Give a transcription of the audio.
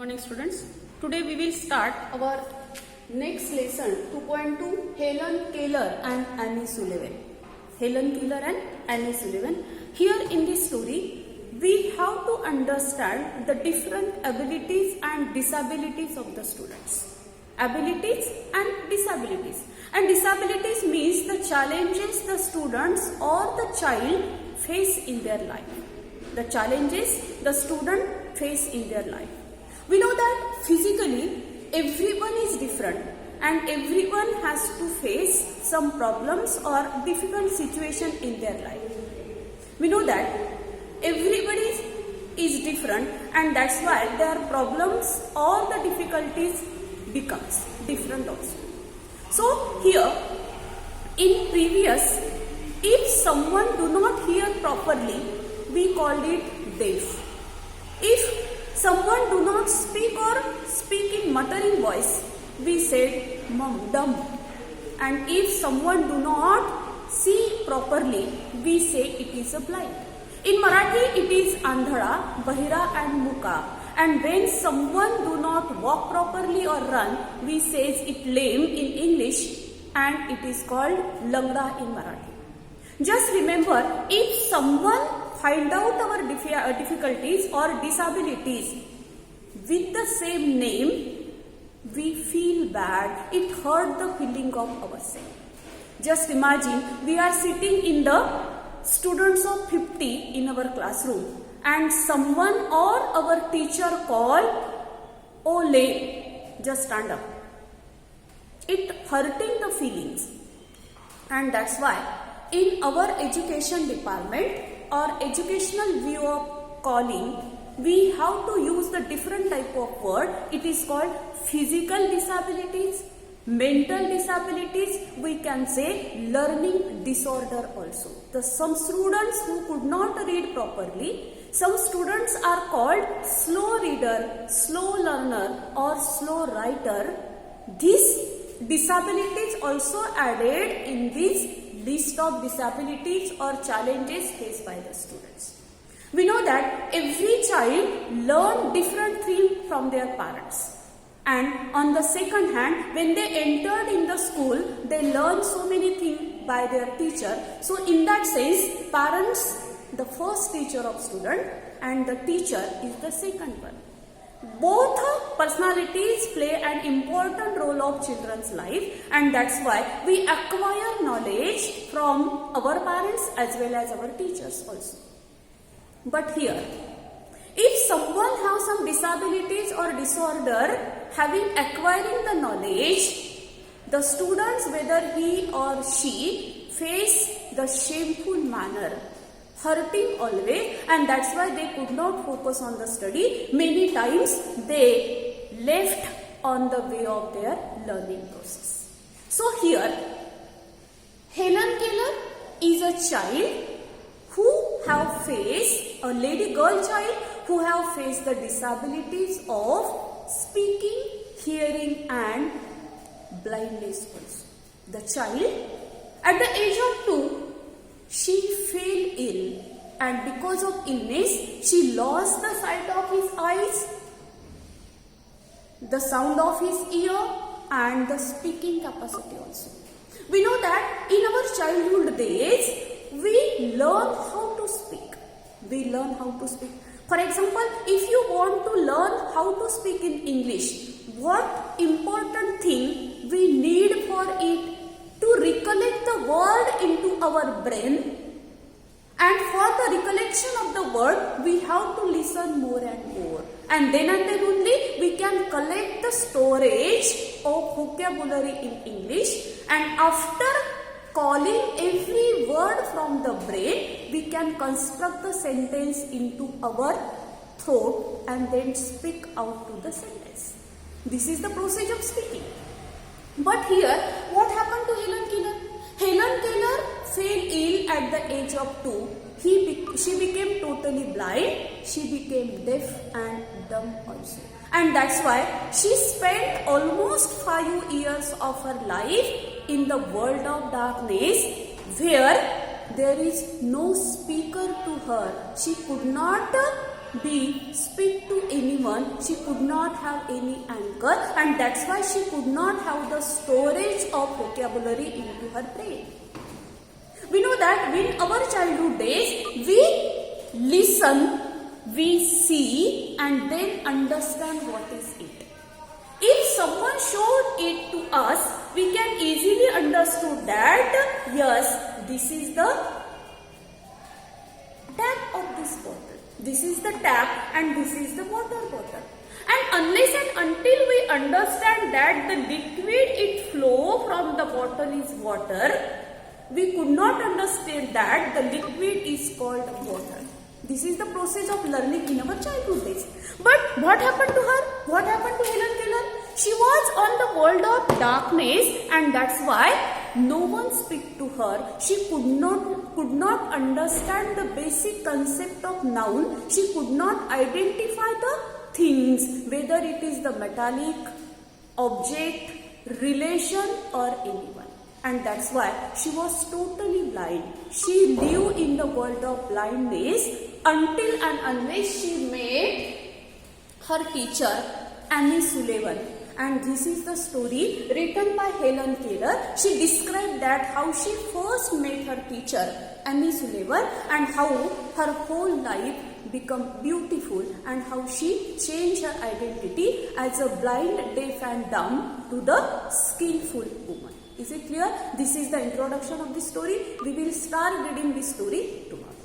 Morning students. Today we will start our next lesson 2.2 Helen Keller and Annie Sullivan. Helen Keller and Annie Sullivan. Here in this story we have to understand the different abilities and disabilities of the students. Abilities and disabilities. And disabilities means the challenges the students or the child face in their life. The challenges the student face in their life. We know that physically everyone is different and everyone has to face some problems or difficult situation in their life. We know that everybody is different and that's why their problems or the difficulties becomes different also. So here in previous, if someone do not hear properly, we called it deaf. If someone do not speak or speak in muttering voice, we said dumb. And if someone do not see properly, we say it is a blind. In Marathi it is andhara, bahira and muka. And when someone do not walk properly or run, we say it lame in English and it is called langda in Marathi. Just remember, if someone find out our difficulties or disabilities with the same name, we feel bad. It hurt the feeling of ourselves. Just imagine, we are sitting in the students of 50 in our classroom and someone or our teacher call, "Oh, lay, just stand up." It hurting the feelings. And that's why in our education department or educational view of calling, we have to use the different type of word. It is called physical disabilities, mental disabilities, we can say learning disorder also. Some students who could not read properly, some students are called slow reader, slow learner or slow writer. These disabilities also added in this list of disabilities or challenges faced by the students. We know that every child learn different things from their parents. And on the second hand, when they entered in the school, they learn so many things by their teacher. So in that sense, parents, the first teacher of student and the teacher is the second one. Both personalities play an important role of children's life and that's why we acquire knowledge from our parents as well as our teachers also. But here, if someone has some disabilities or disorder, having acquiring the knowledge, the students, whether he or she, face the shameful manner, hurting always, and that's why they could not focus on the study. Many times they left on the way of their learning process. So here, Helen Keller is a child who have faced, a lady girl child who have faced the disabilities of speaking, hearing and blindness also. The child at the age of 2, she fell ill and because of illness, she lost the sight of his eyes, the sound of his ear and the speaking capacity also. We know that in our childhood days, we learn how to speak. We learn how to speak. For example, if you want to learn how to speak in English, what important thing we need for it? To recollect the word into our brain, and for the recollection of the word we have to listen more and more, and then only we can collect the storage of vocabulary in English, and after calling every word from the brain we can construct the sentence into our throat and then speak out to the sentence. This is the process of speaking. But here, what happened to Helen Keller? Helen Keller fell ill at the age of 2. She became totally blind. She became deaf and dumb also. And that's why she spent almost 5 years of her life in the world of darkness where there is no speaker to her. She could not be speak to anyone. She could not have any anchor, and that's why she could not have the storage of vocabulary into her brain. We know that in our childhood days, we listen, we see, and then understand what is it. If someone showed it to us, we can easily understood that, yes, this is the tap of this bottle. This is the tap and this is the water bottle. And unless and until we understand that the liquid it flow from the bottle is water, we could not understand that the liquid is called water. This is the process of learning in our childhood days. But what happened to her? What happened to Helen Keller? She was on the world of darkness, and that's why no one speak to her. She could not understand the basic concept of noun. She could not identify the things, whether it is the metallic, object, relation or anyone. And that's why she was totally blind. She lived in the world of blindness until and unless she met her teacher Annie Sullivan. And this is the story written by Helen Keller. She described that how she first met her teacher Annie Sullivan and how her whole life become beautiful and how she changed her identity as a blind, deaf and dumb to the skillful woman. Is it clear? This is the introduction of the story. We will start reading this story tomorrow.